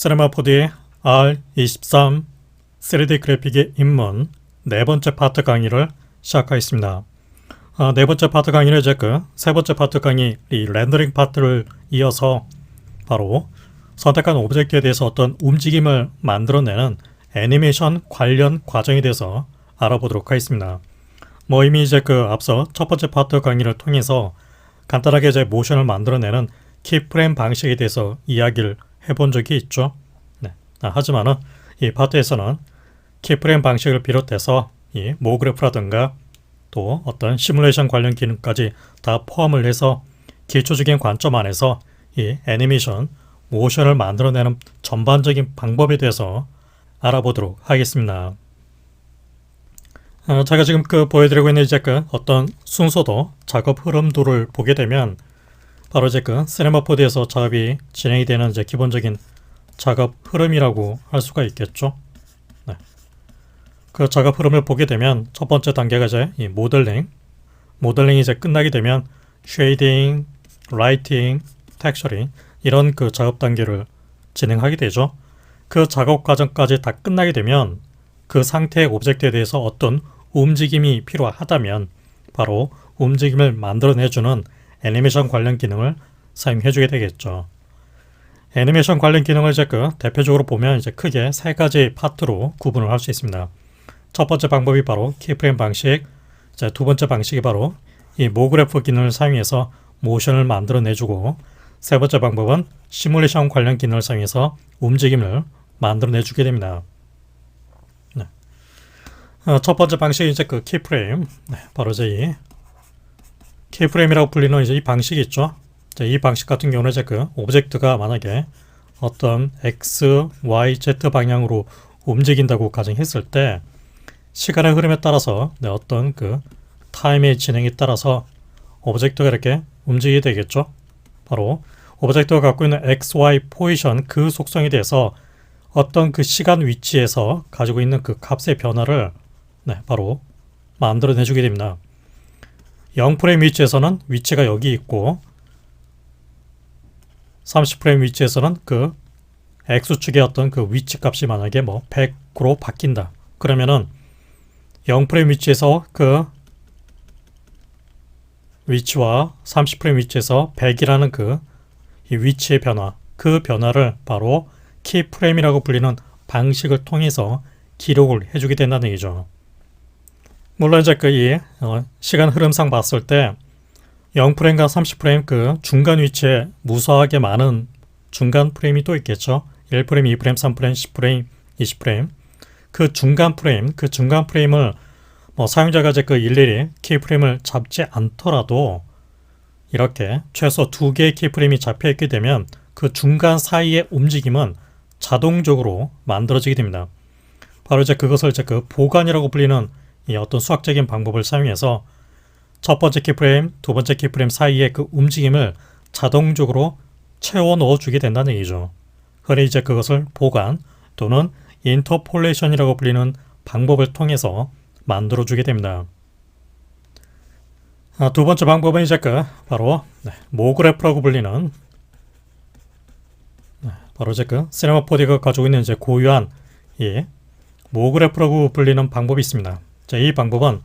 시네마4D R23 3D 그래픽의 입문 네 번째 파트 강의를 시작하겠습니다. 네 번째 파트 강의는 이제 세 번째 파트 강의 이 렌더링 파트를 이어서 바로 선택한 오브젝트에 대해서 어떤 움직임을 만들어내는 애니메이션 관련 과정에 대해서 알아보도록 하겠습니다. 이미 이제 앞서 첫 번째 파트 강의를 통해서 간단하게 이제 모션을 만들어내는 키프레임 방식에 대해서 이야기를 해본 적이 있죠. 네. 하지만은 이 파트에서는 키프레임 방식을 비롯해서 이 모그래프라든가 또 어떤 시뮬레이션 관련 기능까지 다 포함을 해서 기초적인 관점 안에서 이 애니메이션 모션을 만들어내는 전반적인 방법에 대해서 알아보도록 하겠습니다. 제가 지금 보여드리고 있는 이제 어떤 순서도 작업 흐름도를 보게 되면 바로 이제 시네마4D에서 작업이 진행이 되는 이제 기본적인 작업 흐름이라고 할 수가 있겠죠. 네. 그 작업 흐름을 보게 되면 첫 번째 단계가 이제 이 모델링이 이제 끝나게 되면 쉐이딩, 라이팅, 텍스처링 이런 작업 단계를 진행하게 되죠. 그 작업 과정까지 다 끝나게 되면 그 상태의 오브젝트에 대해서 어떤 움직임이 필요하다면 바로 움직임을 만들어내주는 애니메이션 관련 기능을 사용해주게 되겠죠. 애니메이션 관련 기능을 이제 대표적으로 보면 이제 크게 세 가지 파트로 구분을 할 수 있습니다. 첫 번째 방법이 바로 키프레임 방식, 이제 두 번째 방식이 바로 이 모그래프 기능을 사용해서 모션을 만들어내주고, 세 번째 방법은 시뮬레이션 관련 기능을 사용해서 움직임을 만들어내주게 됩니다. 네. 첫 번째 방식이 이제 키프레임, 네, 바로 이제 이 키프레임이라고 불리는 이제 이 방식이 있죠. 이 방식 같은 경우는 이제 오브젝트가 만약에 어떤 X, Y, Z 방향으로 움직인다고 가정했을 때 시간의 흐름에 따라서 어떤 타임의 진행에 따라서 오브젝트가 이렇게 움직이게 되겠죠. 바로 오브젝트가 갖고 있는 X, Y 포지션 그 속성에 대해서 어떤 시간 위치에서 가지고 있는 값의 변화를 바로 만들어내주게 됩니다. 0프레임 위치에서는 위치가 여기 있고 30프레임 위치에서는 X축의 어떤 위치 값이 만약에 100으로 바뀐다. 그러면은 0프레임 위치에서 위치와 30프레임 위치에서 100이라는 이 위치의 변화, 그 변화를 바로 키프레임이라고 불리는 방식을 통해서 기록을 해주게 된다는 얘기죠. 물론 이제 이 시간 흐름상 봤을 때 0프레임과 30프레임 중간 위치에 무수하게 많은 중간 프레임이 또 있겠죠. 1프레임, 2프레임, 3프레임, 10프레임, 20프레임 그 중간 프레임을 사용자가 이제 일일이 키프레임을 잡지 않더라도 이렇게 최소 2개의 키프레임이 잡혀 있게 되면 그 중간 사이의 움직임은 자동적으로 만들어지게 됩니다. 바로 이제 그것을 이제 보관이라고 불리는 이 어떤 수학적인 방법을 사용해서 첫 번째 키프레임, 두 번째 키프레임 사이의 움직임을 자동적으로 채워 넣어주게 된다는 얘기죠. 그래 이제 그것을 보관 또는 인터폴레이션이라고 불리는 방법을 통해서 만들어주게 됩니다. 두 번째 방법은 이제 바로 모그래프라고 불리는 바로 이제 시네마4D가 가지고 있는 이제 고유한 이 모그래프라고 불리는 방법이 있습니다. 자, 이 방법은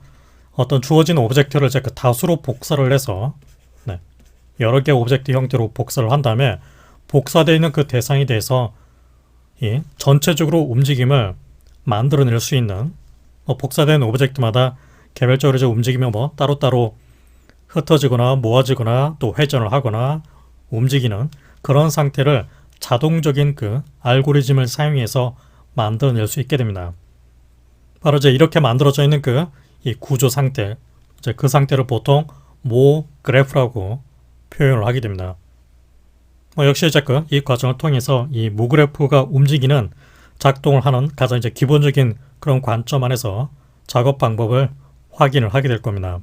어떤 주어진 오브젝트를 이제 다수로 복사를 해서 여러 개의 오브젝트 형태로 복사를 한 다음에 복사되어 있는 대상에 대해서 이 전체적으로 움직임을 만들어낼 수 있는 복사된 오브젝트마다 개별적으로 이제 움직임이 따로따로 흩어지거나 모아지거나 또 회전을 하거나 움직이는 그런 상태를 자동적인 알고리즘을 사용해서 만들어낼 수 있게 됩니다. 바로 이제 이렇게 만들어져 있는 이 구조 상태, 이제 그 상태를 보통 모그래프라고 표현을 하게 됩니다. 역시 이제 이 과정을 통해서 이 모그래프가 움직이는 작동을 하는 가장 이제 기본적인 그런 관점 안에서 작업 방법을 확인을 하게 될 겁니다.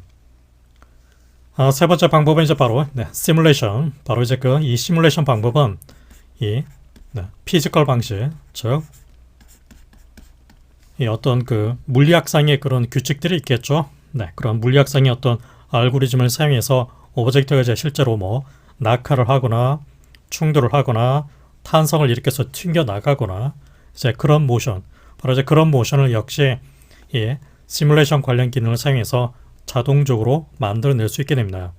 세 번째 방법은 이제 바로 시뮬레이션. 바로 이제 이 시뮬레이션 방법은 이 피지컬 방식, 즉 이 어떤 물리학상의 그런 규칙들이 있겠죠. 그런 물리학상의 어떤 알고리즘을 사용해서 오브젝트가 이제 실제로 낙하를 하거나 충돌을 하거나 탄성을 일으켜서 튕겨 나가거나 이제 그런 모션, 바로 이제 그런 모션을 역시 이 시뮬레이션 관련 기능을 사용해서 자동적으로 만들어낼 수 있게 됩니다.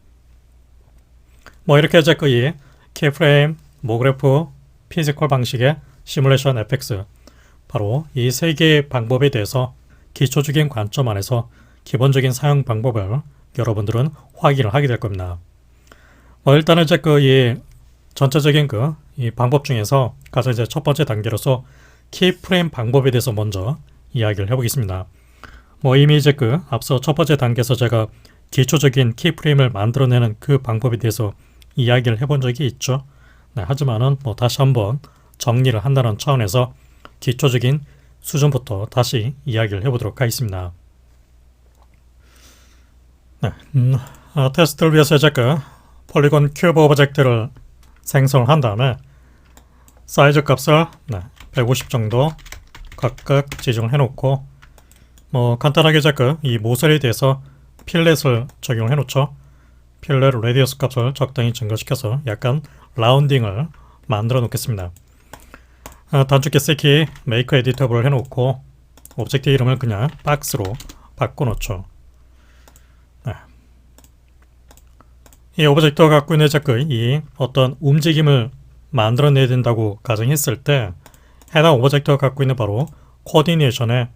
뭐 이렇게 이제 이 키프레임, 모그래프, 피지컬 방식의 시뮬레이션 FX, 바로 이 세 개의 방법에 대해서 기초적인 관점 안에서 기본적인 사용 방법을 여러분들은 확인을 하게 될 겁니다. 뭐 일단은 이제 이 전체적인 이 방법 중에서 가장 이제 첫 번째 단계로서 키프레임 방법에 대해서 먼저 이야기를 해보겠습니다. 뭐 이미 이제 앞서 첫 번째 단계에서 제가 기초적인 키프레임을 만들어내는 그 방법에 대해서 이야기를 해본 적이 있죠. 네, 하지만은 뭐 다시 한번 정리를 한다는 차원에서 기초적인 수준부터 다시 이야기를 해보도록 하겠습니다. 네, 테스트를 위해서 제가 폴리곤 큐브 오브젝트를 생성을 한 다음에 사이즈 값을 150 정도 각각 지정을 해놓고 뭐 간단하게 제가 이 모서리에 대해서 필렛을 적용을 해놓죠. 필렛 레디어스 값을 적당히 증가시켜서 약간 라운딩을 만들어 놓겠습니다. 단축키 C키 메이커 에디터블을 해놓고 오브젝트 이름을 그냥 박스로 바꿔놓죠. 이 오브젝트가 갖고 있는 이 어떤 움직임을 만들어내야 된다고 가정했을 때 해당 오브젝트가 갖고 있는 바로 코디네이션의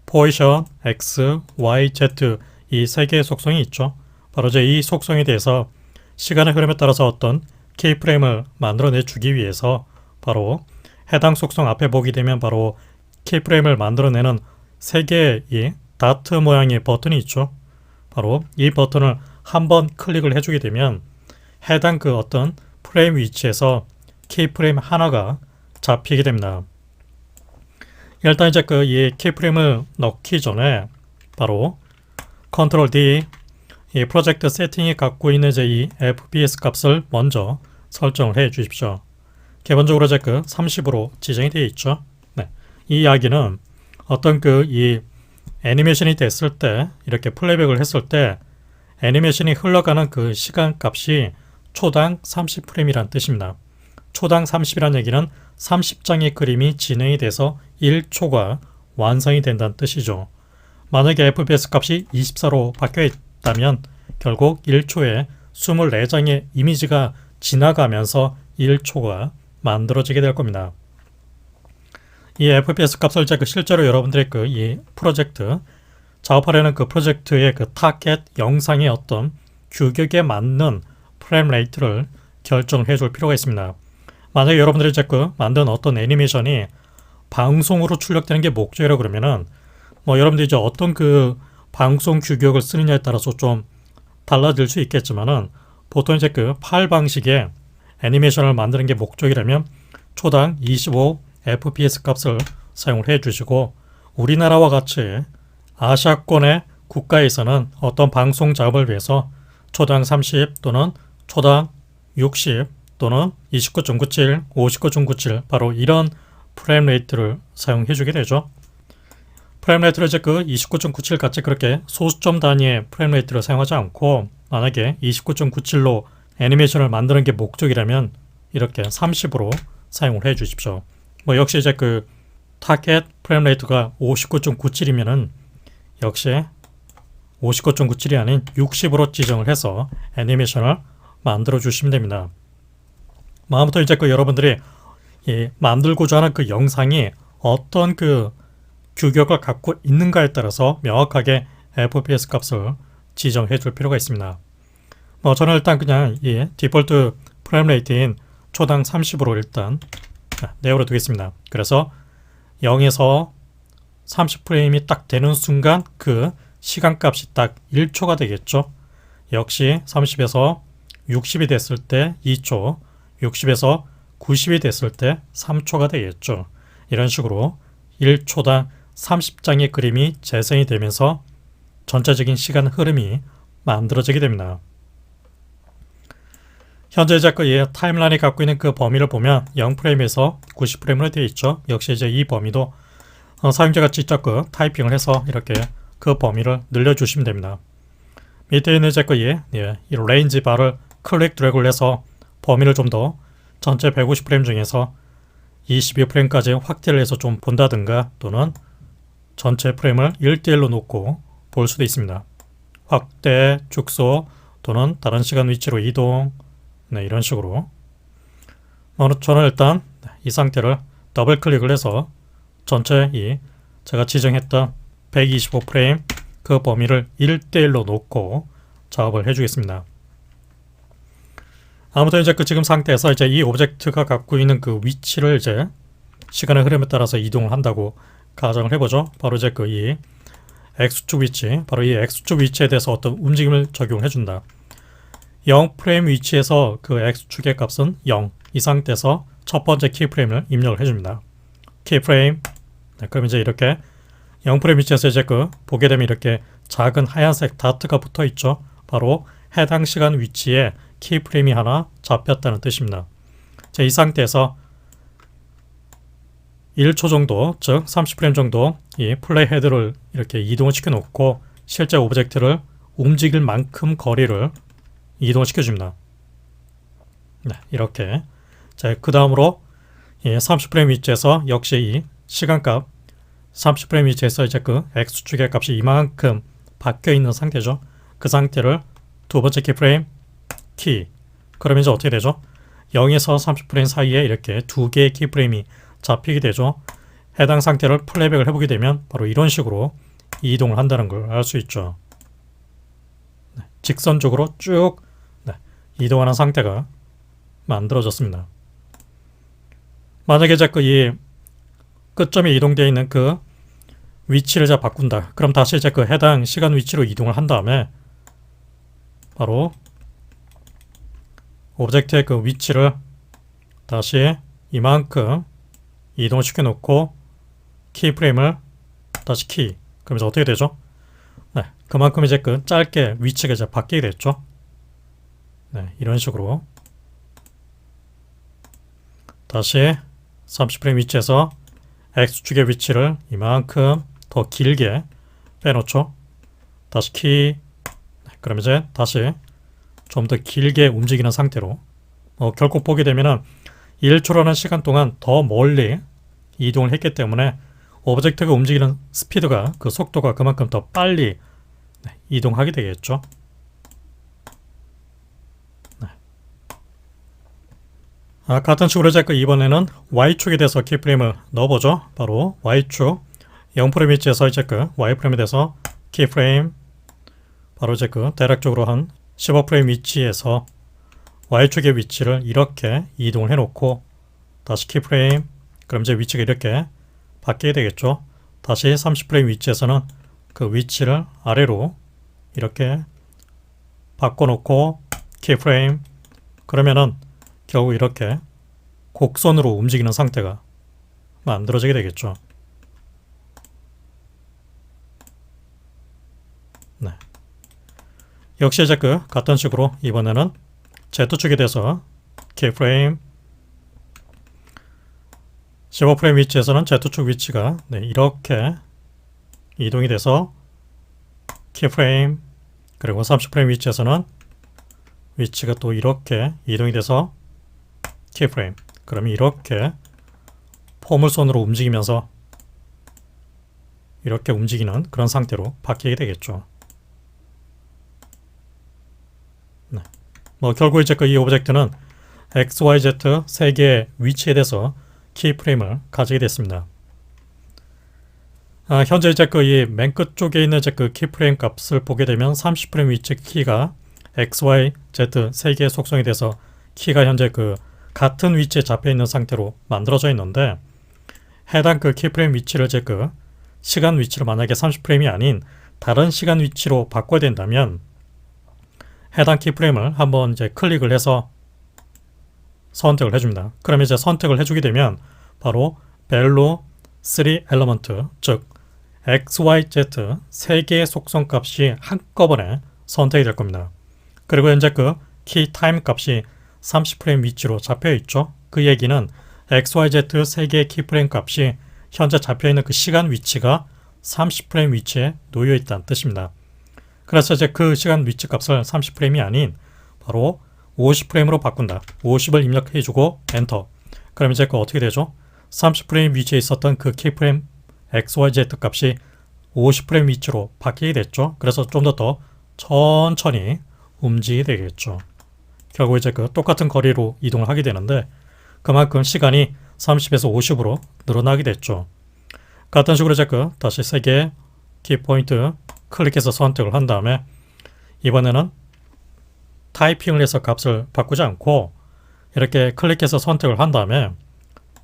포지션, X, Y, Z 이 세 개의 속성이 있죠. 바로 이제 이 속성에 대해서 시간의 흐름에 따라서 어떤 키프레임을 만들어내 주기 위해서 바로 해당 속성 앞에 보게 되면 바로 키프레임을 만들어내는 세 개의 이 다트 모양의 버튼이 있죠. 바로 이 버튼을 한번 클릭을 해주게 되면 해당 어떤 프레임 위치에서 키프레임 하나가 잡히게 됩니다. 일단 이제 이 키프레임을 넣기 전에 바로 컨트롤 D 이 프로젝트 세팅이 갖고 있는 이제 이 FPS 값을 먼저 설정을 해 주십시오. 기본적으로 이제 30으로 지정이 되어 있죠. 네. 이 이야기는 어떤 이 애니메이션이 됐을 때 이렇게 플레이백을 했을 때 애니메이션이 흘러가는 그 시간 값이 초당 30프레임이란 뜻입니다. 초당 30이라는 얘기는 30장의 그림이 진행이 돼서 1초가 완성이 된다는 뜻이죠. 만약에 FPS 값이 24로 바뀌어 있다면 결국 1초에 24장의 이미지가 지나가면서 1초가 만들어지게 될 겁니다. 이 FPS 값을 실제로 여러분들의 이 프로젝트 작업하려는 프로젝트의 타겟 영상의 어떤 규격에 맞는 프레임 레이트를 결정을 해줄 필요가 있습니다. 만약에 여러분들이 만든 어떤 애니메이션이 방송으로 출력되는 게 목적이라고 그러면은 뭐 여러분들이 이제 어떤 방송 규격을 쓰느냐에 따라서 좀 달라질 수 있겠지만은 보통 이제 파일 방식의 애니메이션을 만드는 게 목적이라면 초당 25 FPS 값을 사용을 해 주시고 우리나라와 같이 아시아권의 국가에서는 어떤 방송 작업을 위해서 초당 30 또는 초당 60 또는 29.97, 59.97 바로 이런 프레임 레이트를 사용해 주게 되죠. 프레임 레이트를 이제 29.97 같이 그렇게 소수점 단위의 프레임 레이트를 사용하지 않고 만약에 29.97로 애니메이션을 만드는 게 목적이라면 이렇게 30으로 사용을 해 주십시오. 뭐 역시 이제 타겟 프레임 레이트가 59.97이면은 역시 59.97이 아닌 60으로 지정을 해서 애니메이션을 만들어 주시면 됩니다. 아무튼 이제 여러분들이 만들고자 하는 영상이 어떤 규격을 갖고 있는가에 따라서 명확하게 FPS 값을 지정해 줄 필요가 있습니다. 저는 일단 그냥 이 디폴트 프레임 레이트인 초당 30으로 일단 내버려 두겠습니다. 그래서 0에서 30프레임이 딱 되는 순간 시간값이 딱 1초가 되겠죠. 역시 30에서 60이 됐을 때 2초, 60에서 90이 됐을 때 3초가 되겠죠. 이런 식으로 1초당 30장의 그림이 재생이 되면서 전체적인 시간 흐름이 만들어지게 됩니다. 현재 이제 이 타임라인이 갖고 있는 범위를 보면 0프레임에서 90프레임으로 되어 있죠. 역시 이제 이 범위도 사용자가 직접 타이핑을 해서 이렇게 범위를 늘려주시면 됩니다. 밑에 있는 이제 이 레인지 바를 클릭 드래그를 해서 범위를 좀 더 전체 150프레임 중에서 22프레임까지 확대를 해서 좀 본다든가 또는 전체 프레임을 1대1로 놓고 볼 수도 있습니다. 확대, 축소 또는 다른 시간 위치로 이동, 네, 이런 식으로. 저는 일단 이 상태를 더블 클릭을 해서 전체 이 제가 지정했던 125프레임 그 범위를 1대1로 놓고 작업을 해주겠습니다. 아무튼 이제 그 지금 상태에서 이제 이 오브젝트가 갖고 있는 그 위치를 이제 시간의 흐름에 따라서 이동을 한다고 가정을 해보죠. 바로 이제 그 이 X축 위치, 바로 이 X축 위치에 대해서 어떤 움직임을 적용을 해준다. 0프레임 위치에서 그 X축의 값은 0. 이 상태에서 첫 번째 키프레임을 입력을 해줍니다. 키프레임. 네, 그럼 이제 이렇게 0프레임 위치에서 이제 그 보게 되면 이렇게 작은 하얀색 다트가 붙어 있죠. 바로 해당 시간 위치에 키프레임이 하나 잡혔다는 뜻입니다. 자, 이 상태에서 1초 정도, 즉 30프레임 정도 이 플레이 헤드를 이렇게 이동을 시켜 놓고 실제 오브젝트를 움직일 만큼 거리를 이동을 시켜줍니다. 네, 이렇게. 자, 그 다음으로 30프레임 위치에서 역시 이 시간값 30프레임 위치에서 이제 그 X축의 값이 이만큼 바뀌어 있는 상태죠. 그 상태를 두 번째 키프레임 키. 그러면 이제 어떻게 되죠? 0에서 30프레임 사이에 이렇게 두 개의 키프레임이 잡히게 되죠. 해당 상태를 플레이백을 해보게 되면 바로 이런 식으로 이동을 한다는 걸 알 수 있죠. 네, 직선적으로 쭉 이동하는 상태가 만들어졌습니다. 만약에 자꾸 이 끝점에 이동되어 있는 그 위치를 제가 바꾼다. 그럼 다시 이제 그 해당 시간 위치로 이동을 한 다음에 바로 오브젝트의 그 위치를 다시 이만큼 이동을 시켜 놓고 키프레임을 다시 키. 그러면서 어떻게 되죠? 네, 그만큼 이제 그 짧게 위치가 이제 바뀌게 됐죠. 네, 이런 식으로 다시 30프레임 위치에서 X축의 위치를 이만큼 더 길게 빼놓죠. 다시 키. 네, 그럼 이제 다시 좀 더 길게 움직이는 상태로 결국 보게 되면은 1초라는 시간 동안 더 멀리 이동을 했기 때문에 오브젝트가 움직이는 스피드가 그 속도가 그만큼 더 빨리 이동하게 되겠죠. 네. 같은 식으로 이제 이번에는 Y축에 대해서 키프레임을 넣어보죠. 바로 Y축 0프레임 위치에서 이제 그 Y프레임에 대해서 키프레임 바로 이제 그 대략적으로 한 15프레임 위치에서 Y축의 위치를 이렇게 이동을 해놓고 다시 키프레임. 그럼 이제 위치가 이렇게 바뀌게 되겠죠. 다시 30프레임 위치에서는 그 위치를 아래로 이렇게 바꿔놓고 키프레임. 그러면은 결국 이렇게 곡선으로 움직이는 상태가 만들어지게 되겠죠. 네. 역시 이제 그 같은 식으로 이번에는 Z축에 대해서 키프레임 15프레임 위치에서는 Z축 위치가 이렇게 이동이 돼서 키프레임. 그리고 30프레임 위치에서는 위치가 또 이렇게 이동이 돼서 키프레임. 그러면 이렇게 포물선으로 움직이면서 이렇게 움직이는 그런 상태로 바뀌게 되겠죠. 네. 결국 이제 이 오브젝트는 X, Y, Z 세 개의 위치에 대해서 키프레임을 가지게 됐습니다. 현재 이제 이 맨 끝쪽에 있는 이제 그 키프레임 값을 보게 되면 30프레임 위치 키가 X, Y, Z 세 개의 속성에 대해서 키가 현재 그 같은 위치에 잡혀 있는 상태로 만들어져 있는데 해당 그 키프레임 위치를 이제 그 시간 위치를 만약에 30프레임이 아닌 다른 시간 위치로 바꿔야 된다면 해당 키프레임을 한번 이제 클릭을 해서 선택을 해줍니다. 그러면 이제 선택을 해주게 되면 바로 벨로 3 엘리먼트, 즉 X, Y, Z 세 개의 속성 값이 한꺼번에 선택이 될 겁니다. 그리고 현재 그 키 타임 값이 30프레임 위치로 잡혀 있죠. 그 얘기는 X, Y, Z 세 개의 키프레임 값이 현재 잡혀 있는 그 시간 위치가 30프레임 위치에 놓여 있다는 뜻입니다. 그래서 이제 그 시간 위치 값을 30프레임이 아닌 바로 50프레임으로 바꾼다. 50을 입력해주고 엔터. 그럼 이제 어떻게 되죠? 30프레임 위치에 있었던 그 키프레임 XYZ 값이 50프레임 위치로 바뀌게 됐죠. 그래서 좀 더 천천히 움직이게 되겠죠. 결국 이제 그 똑같은 거리로 이동을 하게 되는데 그만큼 시간이 30에서 50으로 늘어나게 됐죠. 같은 식으로 이제 그 다시 3개의 키포인트 클릭해서 선택을 한 다음에 이번에는 타이핑을 해서 값을 바꾸지 않고 이렇게 클릭해서 선택을 한 다음에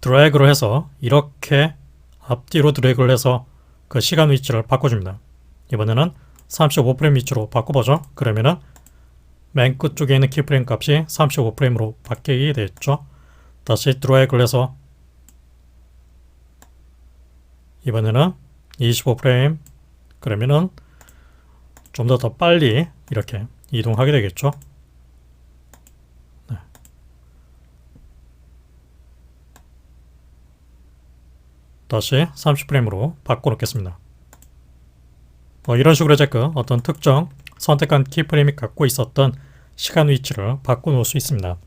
드래그를 해서 이렇게 앞뒤로 드래그를 해서 그 시간 위치를 바꿔줍니다. 이번에는 35프레임 위치로 바꿔보죠. 그러면은 맨 끝쪽에 있는 키프레임 값이 35프레임으로 바뀌게 됐죠. 다시 드래그를 해서 이번에는 25프레임 그러면은 좀 더 빨리 이렇게 이동하게 되겠죠. 네. 다시 30프레임으로 바꿔놓겠습니다. 이런 식으로 이제 그 어떤 특정 선택한 키프레임이 갖고 있었던 시간 위치를 바꿔놓을 수 있습니다.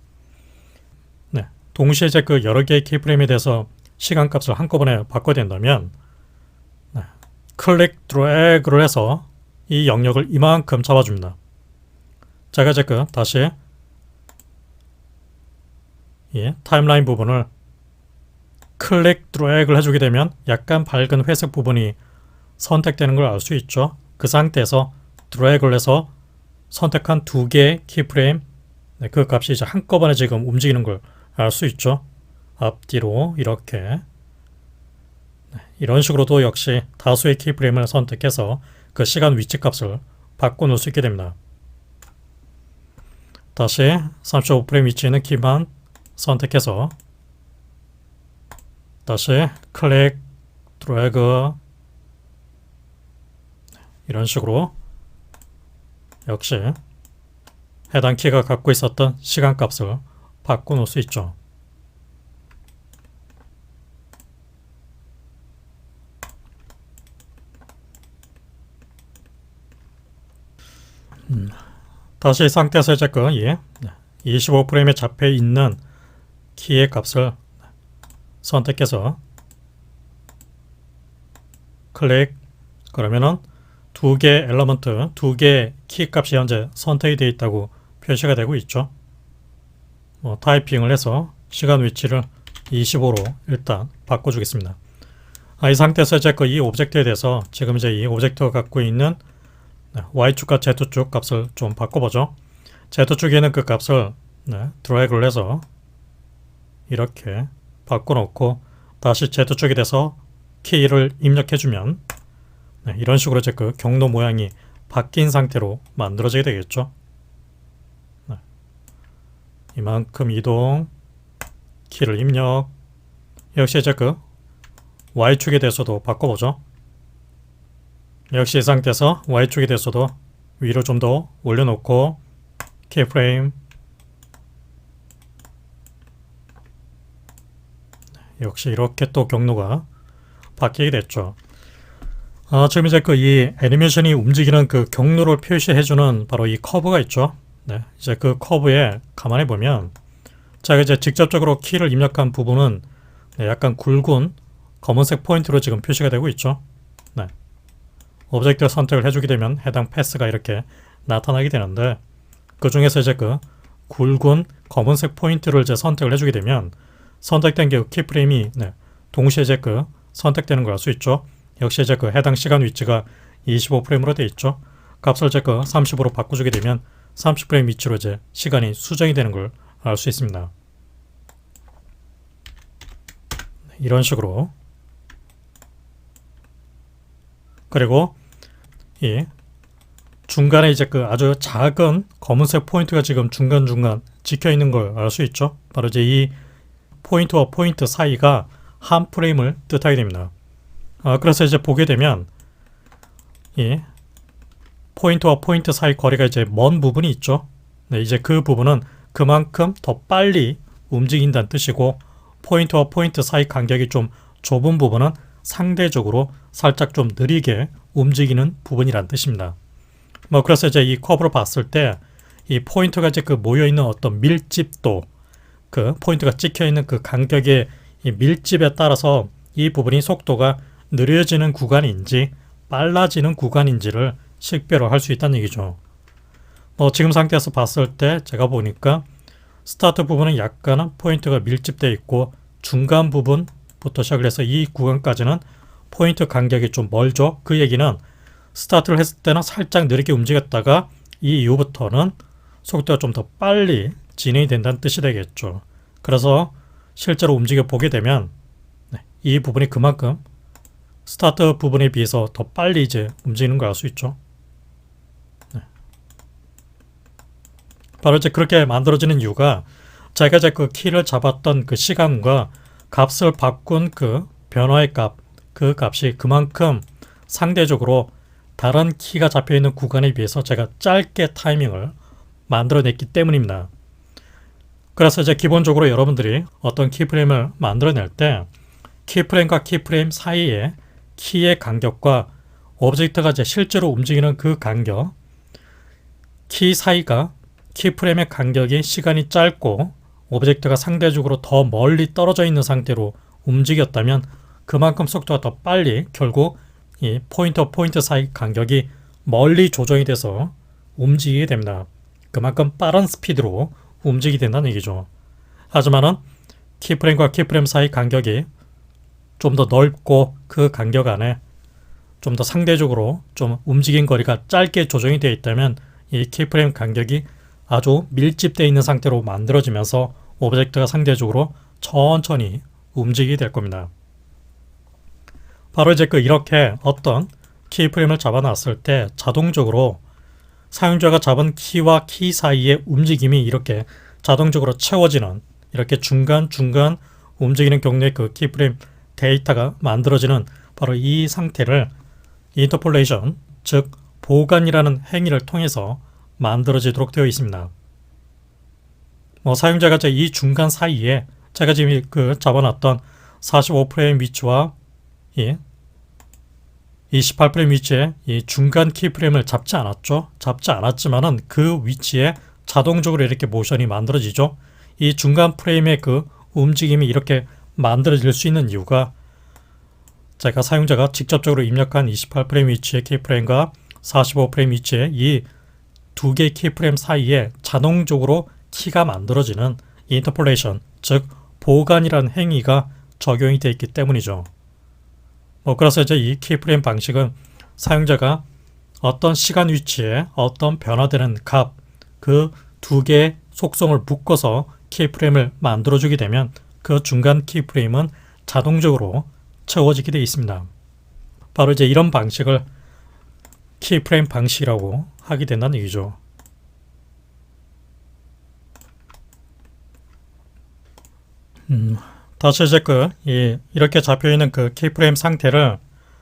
네. 동시에 이제 그 여러 개의 키프레임에 대해서 시간 값을 한꺼번에 바꿔야 된다면 네. 클릭 드래그를 해서 이 영역을 이만큼 잡아줍니다. 제가 이제 그 다시 이 타임라인 부분을 클릭 드래그를 해주게 되면 약간 밝은 회색 부분이 선택되는 걸 알 수 있죠. 그 상태에서 드래그를 해서 선택한 2개의 키프레임 네, 그 값이 이제 한꺼번에 지금 움직이는 걸 알 수 있죠. 앞뒤로 이렇게 네, 이런 식으로도 역시 다수의 키프레임을 선택해서 그 시간 위치 값을 바꿔놓을 수 있게 됩니다. 다시 35프레임 위치에 있는 키만 선택해서 다시 클릭 드래그 이런 식으로 역시 해당 키가 갖고 있었던 시간 값을 바꿔놓을 수 있죠. 다시 이 상태에서 이제 그 25프레임에 잡혀 있는 키의 값을 선택해서 클릭 그러면은 2개의 엘러먼트, 2개의 키 값이 현재 선택이 되어 있다고 표시가 되고 있죠. 타이핑을 해서 시간 위치를 25로 일단 바꿔주겠습니다. 이 상태에서 이제 그 이 오브젝트에 대해서 지금 이제 이 오브젝트가 갖고 있는 Y축과 Z축 값을 좀 바꿔보죠. Z축에는 그 값을 드래그를 해서 이렇게 바꿔놓고 다시 Z축에 대해서 키를 입력해주면 이런 식으로 이제 그 경로 모양이 바뀐 상태로 만들어지게 되겠죠. 이만큼 이동, 키를 입력. 역시 이제 그 Y축에 대해서도 바꿔보죠. 역시 이 상태에서 Y축에 대해서도 위로 좀 더 올려놓고 키프레임 역시 이렇게 또 경로가 바뀌게 됐죠. 지금 이제 그 이 애니메이션이 움직이는 그 경로를 표시해주는 바로 이 커브가 있죠. 네, 이제 그 커브에 가만히 보면 제가 이제 직접적으로 키를 입력한 부분은 약간 굵은 검은색 포인트로 지금 표시가 되고 있죠. 네. 오브젝트 선택을 해주게 되면 해당 패스가 이렇게 나타나게 되는데 그 중에서 이제 그 굵은 검은색 포인트를 이제 선택을 해주게 되면 선택된 게 키프레임이 동시에 이제 그 선택되는 걸 알 수 있죠. 역시 이제 그 해당 시간 위치가 25프레임으로 되어 있죠. 값을 이제 그 30으로 바꿔주게 되면 30프레임 위치로 이제 시간이 수정이 되는 걸 알 수 있습니다. 이런 식으로 그리고 이 중간에 이제 그 아주 작은 검은색 포인트가 지금 중간중간 찍혀 있는 걸 알 수 있죠. 바로 이제 이 포인트와 포인트 사이가 한 프레임을 뜻하게 됩니다. 그래서 이제 보게 되면 이 포인트와 포인트 사이 거리가 이제 먼 부분이 있죠. 네, 이제 그 부분은 그만큼 더 빨리 움직인다는 뜻이고 포인트와 포인트 사이 간격이 좀 좁은 부분은 상대적으로 살짝 좀 느리게 움직이는 부분이란 뜻입니다. 그래서 이제 이 커브를 봤을 때 이 포인트가 이제 그 모여있는 어떤 밀집도 그 포인트가 찍혀있는 그 간격의 이 밀집에 따라서 이 부분이 속도가 느려지는 구간인지 빨라지는 구간인지를 식별을 할 수 있다는 얘기죠. 지금 상태에서 봤을 때 제가 보니까 스타트 부분은 약간은 포인트가 밀집되어 있고 중간 부분부터 시작을 해서 이 구간까지는 포인트 간격이 좀 멀죠. 그 얘기는 스타트를 했을 때는 살짝 느리게 움직였다가 이 이후부터는 속도가 좀 더 빨리 진행이 된다는 뜻이 되겠죠. 그래서 실제로 움직여 보게 되면 이 부분이 그만큼 스타트 부분에 비해서 더 빨리 이제 움직이는 걸 알 수 있죠. 바로 이제 그렇게 만들어지는 이유가 제가 이제 그 키를 잡았던 그 시간과 값을 바꾼 그 변화의 값, 그 값이 그만큼 상대적으로 다른 키가 잡혀 있는 구간에 비해서 제가 짧게 타이밍을 만들어냈기 때문입니다. 그래서 이제 기본적으로 여러분들이 어떤 키프레임을 만들어낼 때 키프레임과 키프레임 사이에 키의 간격과 오브젝트가 이제 실제로 움직이는 그 간격, 키 사이가 키프레임의 간격이 시간이 짧고 오브젝트가 상대적으로 더 멀리 떨어져 있는 상태로 움직였다면 그만큼 속도가 더 빨리 결국 이 포인트와 포인트 사이 간격이 멀리 조정이 돼서 움직이게 됩니다. 그만큼 빠른 스피드로 움직이게 된다는 얘기죠. 하지만은 키프레임과 키프레임 사이 간격이 좀 더 넓고 그 간격 안에 좀 더 상대적으로 좀 움직임 거리가 짧게 조정이 되어 있다면 이 키프레임 간격이 아주 밀집되어 있는 상태로 만들어지면서 오브젝트가 상대적으로 천천히 움직이게 될 겁니다. 바로 이제 이렇게 어떤 키프레임을 잡아놨을 때 자동적으로 사용자가 잡은 키와 키 사이의 움직임이 이렇게 자동적으로 채워지는 이렇게 중간중간 움직이는 경로의 그 키프레임 데이터가 만들어지는 바로 이 상태를 인터폴레이션, 즉 보관이라는 행위를 통해서 만들어지도록 되어 있습니다. 사용자가 이 중간 사이에 제가 지금 잡아놨던 45프레임 위치와 28프레임 위치에 이 중간 키프레임을 잡지 않았죠. 잡지 않았지만은 그 위치에 자동적으로 이렇게 모션이 만들어지죠. 이 중간 프레임의 그 움직임이 이렇게 만들어질 수 있는 이유가 제가 사용자가 직접적으로 입력한 28프레임 위치의 키프레임과 45프레임 위치의 이 두 개의 키프레임 사이에 자동적으로 키가 만들어지는 인터폴레이션, 즉 보관이라는 행위가 적용이 되어 있기 때문이죠. 그래서 이제 이 키프레임 방식은 사용자가 어떤 시간 위치에 어떤 변화되는 값, 그 두 개의 속성을 묶어서 키프레임을 만들어주게 되면 그 중간 키프레임은 자동적으로 채워지게 되어 있습니다. 바로 이제 이런 방식을 키프레임 방식이라고 하게 된다는 얘기죠. 다시 이제 이렇게 잡혀있는 그 키프레임 상태를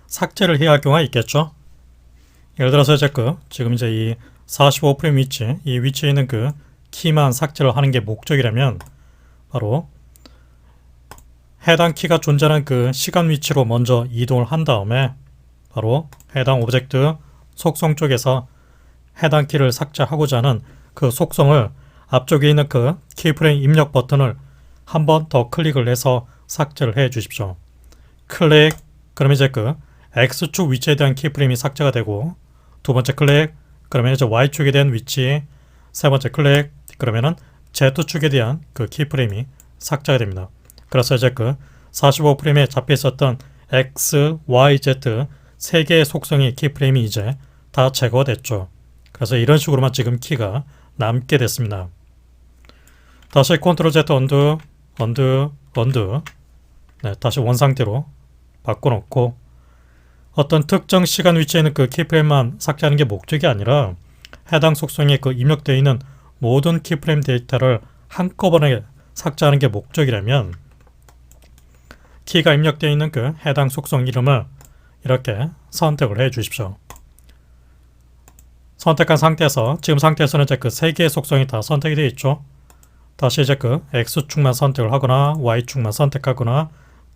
삭제를 해야 할 경우가 있겠죠. 예를 들어서 이제 지금 이제 이 45프레임 위치, 이 위치에 있는 그 키만 삭제를 하는 게 목적이라면 바로 해당 키가 존재하는 그 시간 위치로 먼저 이동을 한 다음에 바로 해당 오브젝트 속성 쪽에서 해당 키를 삭제하고자 하는 그 속성을 앞쪽에 있는 그 키프레임 입력 버튼을 한 번 더 클릭을 해서 삭제를 해 주십시오. 클릭, 그러면 이제 X축 위치에 대한 키프레임이 삭제가 되고, 두 번째 클릭, 그러면 이제 Y축에 대한 위치, 세 번째 클릭, 그러면은 Z축에 대한 그 키프레임이 삭제가 됩니다. 그래서 이제 45프레임에 잡혀 있었던 X, Y, Z 세 개의 속성의 키프레임이 이제 다 제거가 됐죠. 그래서 이런 식으로만 지금 키가 남게 됐습니다. 다시 Ctrl Z 언두, 다시 원상태로 바꿔놓고 어떤 특정 시간 위치에 있는 그 키프레임만 삭제하는 게 목적이 아니라 해당 속성에 입력되어 있는 모든 키프레임 데이터를 한꺼번에 삭제하는 게 목적이라면 키가 입력되어 있는 그 해당 속성 이름을 이렇게 선택을 해 주십시오. 선택한 상태에서 지금 상태에서는 이제 세 개의 속성이 다 선택이 되어 있죠. 다시 이제 X축만 선택을 하거나 Y축만 선택하거나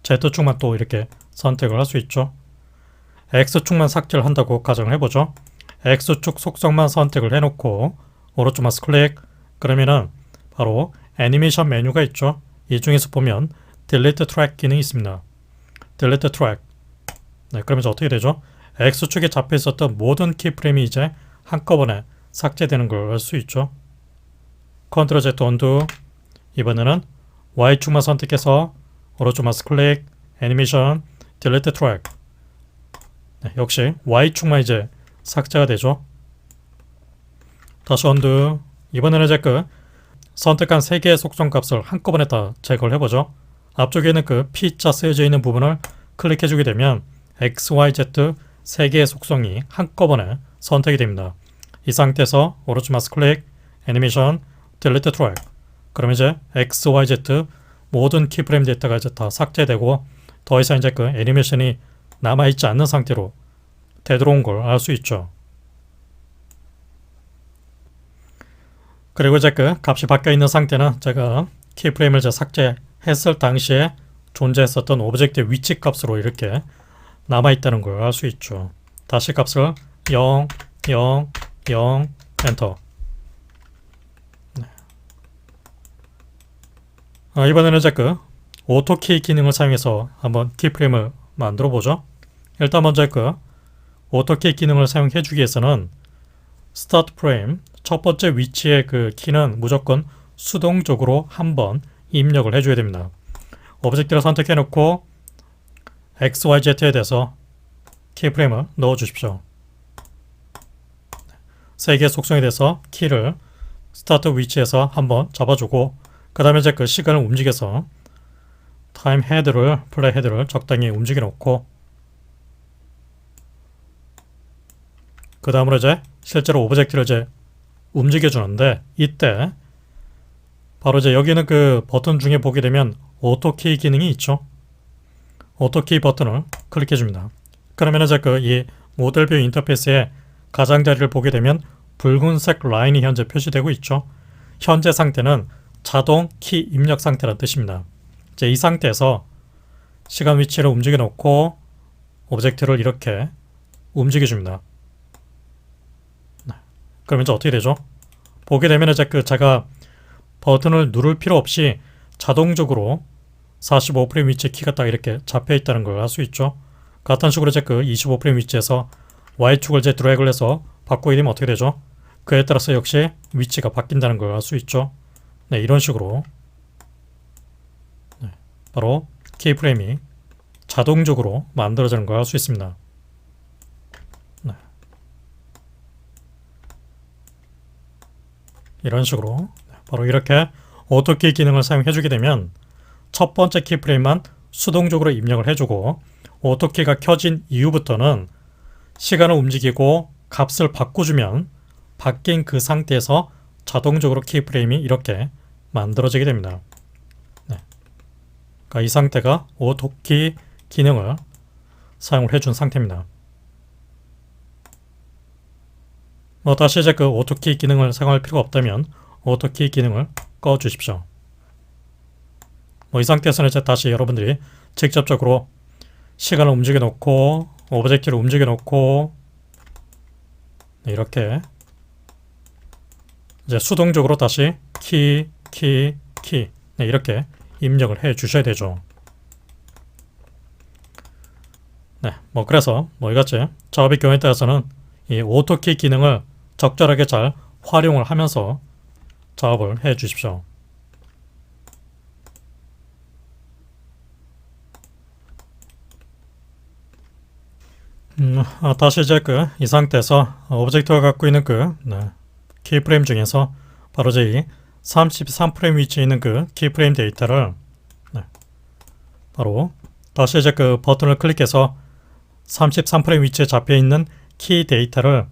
Z축만 또 이렇게 선택을 할 수 있죠. X축만 삭제를 한다고 가정을 해보죠. X축 속성만 선택을 해놓고 오른쪽 마우스 클릭, 그러면은 바로 애니메이션 메뉴가 있죠. 이 중에서 보면 delete track 기능이 있습니다. delete track. 네, 그러면서 어떻게 되죠? X축에 잡혀 있었던 모든 키프레임이 이제 한꺼번에 삭제되는 걸 알 수 있죠. Ctrl Z undo. 이번에는 Y축만 선택해서 오른쪽 마우스 클릭, 애니메이션, delete track. 네, 역시 Y축만 이제 삭제가 되죠. 다시 undo. 이번에는 이제 그 선택한 3개의 속성 값을 한꺼번에 다 제거를 해보죠. 앞쪽에는 그 P자 쓰여져 있는 부분을 클릭해주게 되면 X, Y, Z 3개의 속성이 한꺼번에 선택이 됩니다. 이 상태에서 오른쪽 마우스 클릭, 애니메이션, delete track. 그럼 이제 X, Y, Z 모든 키프레임 데이터가 이제 다 삭제되고 더 이상 이제 그 애니메이션이 남아있지 않는 상태로 되돌아온 걸 알 수 있죠. 그리고 이제 그 값이 바뀌어 있는 상태는 제가 키프레임을 이제 삭제했을 당시에 존재했었던 오브젝트의 위치 값으로 이렇게 남아있다는 걸 알 수 있죠. 다시 값을 0, 0, 0, 엔터. 네. 이번에는 이제 그 오토키 기능을 사용해서 한번 키프레임을 만들어 보죠. 일단 먼저 그 오토키 기능을 사용해 주기 위해서는 스타트 프레임 첫 번째 위치의 그 키는 무조건 수동적으로 한번 입력을 해줘야 됩니다. 오브젝트를 선택해 놓고 X, Y, Z에 대해서 키프레임을 넣어 주십시오. 3개의 속성에 대해서 키를 스타트 위치에서 한번 잡아주고 그 다음에 이제 그 시간을 움직여서 타임 헤드를 플레이 헤드를 적당히 움직여 놓고 그 다음으로 이제 실제로 오브젝트를 이제 움직여 주는데 이때 바로 이제 여기는 그 버튼 중에 보게 되면 오토키 기능이 있죠. 오토키 버튼을 클릭해 줍니다. 그러면 이제 그 이 모델 뷰 인터페이스의 가장자리를 보게 되면 붉은색 라인이 현재 표시되고 있죠. 현재 상태는 자동 키 입력 상태라는 뜻입니다. 이제 이 상태에서 시간 위치를 움직여 놓고 오브젝트를 이렇게 움직여 줍니다. 그러면 이제 어떻게 되죠? 보게 되면 이제 그 제가 버튼을 누를 필요 없이 자동적으로 45프레임 위치에 키가 딱 이렇게 잡혀 있다는 걸 알 수 있죠. 같은 식으로 이제 그 25프레임 위치에서 Y축을 이제 드래그를 해서 바꾸게 되면 어떻게 되죠? 그에 따라서 역시 위치가 바뀐다는 걸 알 수 있죠. 네, 이런 식으로 네, 바로 키프레임이 자동적으로 만들어지는 걸 알 수 있습니다. 네. 이런 식으로 바로 이렇게 오토키 기능을 사용해 주게 되면 첫 번째 키프레임만 수동적으로 입력을 해주고 오토키가 켜진 이후부터는 시간을 움직이고 값을 바꿔주면 바뀐 그 상태에서 자동적으로 키프레임이 이렇게 만들어지게 됩니다. 네. 그러니까 이 상태가 오토키 기능을 사용을 해준 상태입니다. 다시 이제 그 오토키 기능을 사용할 필요가 없다면 오토키 기능을 꺼 주십시오. 이 상태에서는 이제 다시 여러분들이 직접적으로 시간을 움직여 놓고 오브젝트를 움직여 놓고 이렇게 이제 수동적으로 다시 키 네, 이렇게 입력을 해 주셔야 되죠. 네, 그래서 이같이 작업의 경우에 따라서는 이 오토키 기능을 적절하게 잘 활용을 하면서 작업을 해 주십시오. 다시 이제 이 상태에서 오브젝트가 갖고 있는 네, 키프레임 중에서 바로 이제 이 33프레임 위치에 있는 그 키프레임 데이터를 네, 바로 다시 이제 그 버튼을 클릭해서 33프레임 위치에 잡혀 있는 키 데이터를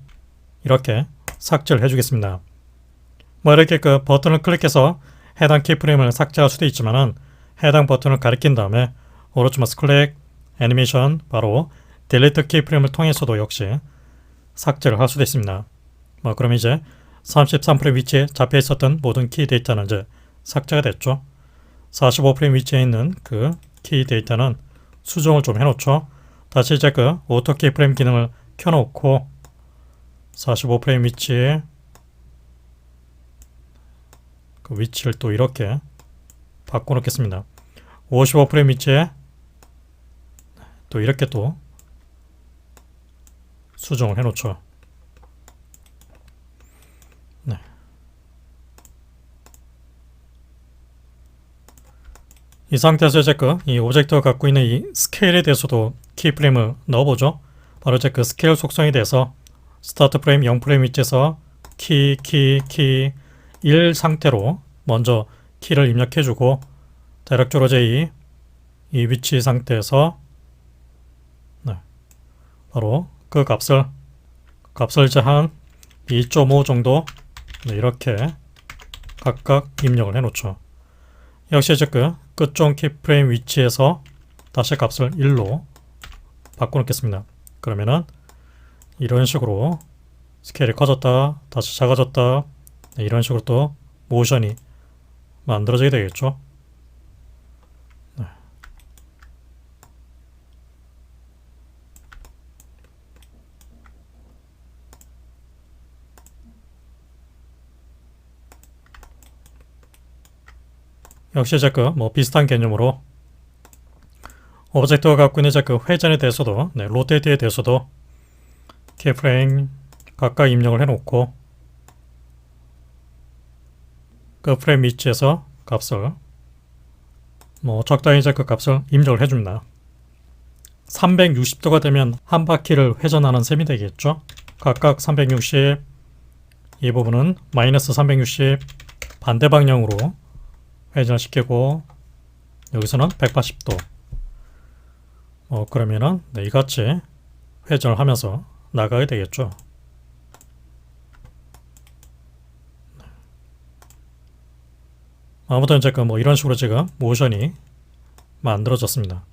이렇게 삭제를 해주겠습니다. 이렇게 그 버튼을 클릭해서 해당 키프레임을 삭제할 수도 있지만은 해당 버튼을 가리킨 다음에 오른쪽 마우스 클릭, 애니메이션, 바로 딜리트 키프레임을 통해서도 역시 삭제를 할 수도 있습니다. 그럼 이제 33프레임 위치에 잡혀 있었던 모든 키 데이터는 이제 삭제가 됐죠. 45프레임 위치에 있는 그 키 데이터는 수정을 좀 해놓죠. 다시 이제 그 오토 키프레임 기능을 켜놓고 45프레임 위치에 그 위치를 또 이렇게 바꿔놓겠습니다. 55프레임 위치에 또 이렇게 또 수정을 해놓죠. 네. 이 상태에서 이제 이 오브젝트가 갖고 있는 이 스케일에 대해서도 키프레임을 넣어보죠. 바로 이제 스케일 속성에 대해서 스타트 프레임 0프레임 위치에서 키 1 상태로 먼저 키를 입력해주고 대략적으로 이제 이 위치 상태에서 바로 그 값을 이제 한 2.5 정도 이렇게 각각 입력을 해놓죠. 역시 이제 끝종 키프레임 위치에서 다시 값을 1로 바꿔놓겠습니다. 그러면은 이런 식으로 스케일이 커졌다 다시 작아졌다 이런 식으로 또 모션이 만들어지게 되겠죠. 네. 역시 이제 비슷한 개념으로 오브젝트가 갖고 있는 이제 회전에 대해서도 로테이트에 대해서도 키프레임 각각 입력을 해놓고 그 프레임 위치에서 값을 적당히 이제 그 값을 입력을 해줍니다. 360도가 되면 한 바퀴를 회전하는 셈이 되겠죠. 각각 360, 이 부분은 마이너스 360 반대 방향으로 회전을 시키고 여기서는 180도 그러면은 이같이 회전을 하면서 나가게 되겠죠. 아무튼 이제 이런 식으로 지금 모션이 만들어졌습니다.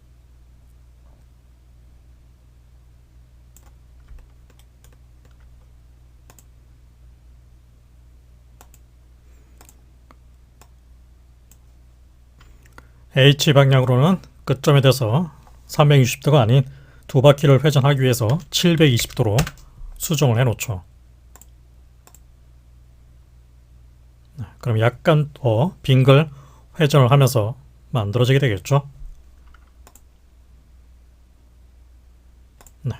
H 방향으로는 끝점에 대해서 360도가 아닌 두 바퀴를 회전하기 위해서 720도로 수정을 해놓죠. 그럼 약간 더 빙글 회전을 하면서 만들어지게 되겠죠. 네.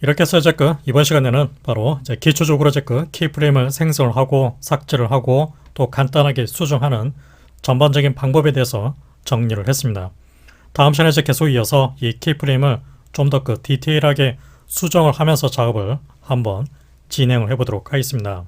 이렇게 해서 이제 이번 시간에는 바로 이제 기초적으로 이제 키프레임을 생성을 하고 삭제를 하고 또 간단하게 수정하는 전반적인 방법에 대해서 정리를 했습니다. 다음 시간에 이제 계속 이어서 이 키프레임을 좀 더 디테일하게 수정을 하면서 작업을 한번 진행을 해보도록 하겠습니다.